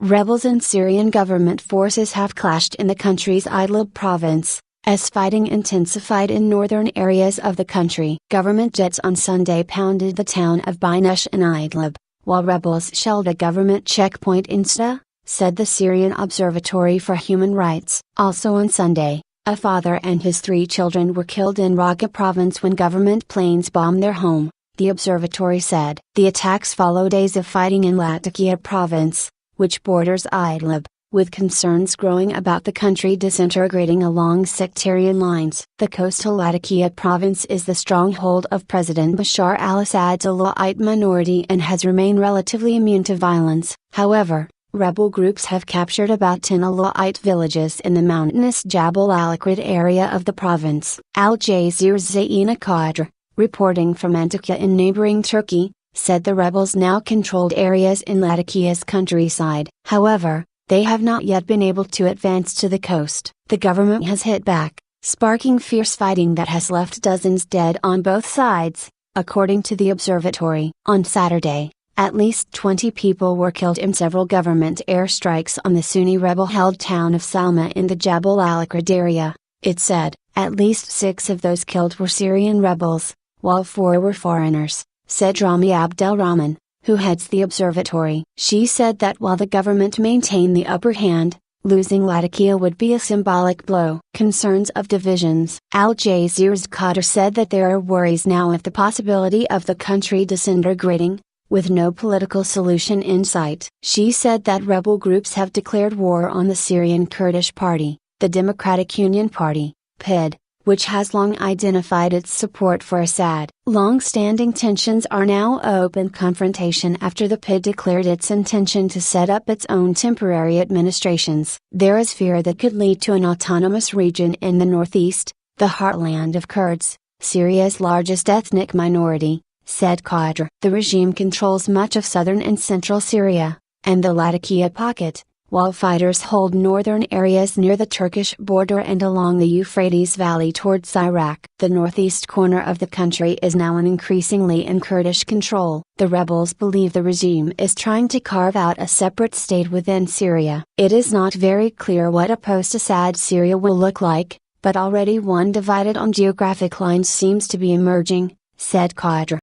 Rebels and Syrian government forces have clashed in the country's Idlib province, as fighting intensified in northern areas of the country. Government jets on Sunday pounded the town of Binesh in Idlib, while rebels shelled a government checkpoint in Saida, said the Syrian Observatory for Human Rights. Also on Sunday, a father and his 3 children were killed in Raqa province when government planes bombed their home, the observatory said. The attacks follow days of fighting in Latakia province, which borders Idlib, with concerns growing about the country disintegrating along sectarian lines. The coastal Latakia province is the stronghold of President Bashar al-Assad's Alawite minority and has remained relatively immune to violence. However, rebel groups have captured about 10 Alawite villages in the mountainous Jabal al-Akrad area of the province. Al Jazeera's al-Akrad, reporting from Latakia in neighboring Turkey, said the rebels now controlled areas in Latakia's countryside. However, they have not yet been able to advance to the coast. The government has hit back, sparking fierce fighting that has left dozens dead on both sides, according to the observatory. On Saturday, at least 20 people were killed in several government airstrikes on the Sunni rebel-held town of Salma in the Jabal al-Akrad area, it said. At least 6 of those killed were Syrian rebels, while 4 were foreigners, said Rami Abdelrahman, who heads the observatory. She said that while the government maintained the upper hand, losing Latakia would be a symbolic blow. Concerns of divisions. Al Jazeera's Qatar said that there are worries now of the possibility of the country disintegrating, with no political solution in sight. She said that rebel groups have declared war on the Syrian Kurdish Party, the Democratic Union Party, PID, which has long identified its support for Assad. Long-standing tensions are now open confrontation after the PID declared its intention to set up its own temporary administrations. There is fear that could lead to an autonomous region in the northeast, the heartland of Kurds, Syria's largest ethnic minority, said Qatar. The regime controls much of southern and central Syria, and the Latakia pocket, while fighters hold northern areas near the Turkish border and along the Euphrates Valley towards Iraq. The northeast corner of the country is now increasingly in Kurdish control. The rebels believe the regime is trying to carve out a separate state within Syria. It is not very clear what a post-Assad Syria will look like, but already one divided on geographic lines seems to be emerging, said Qatar.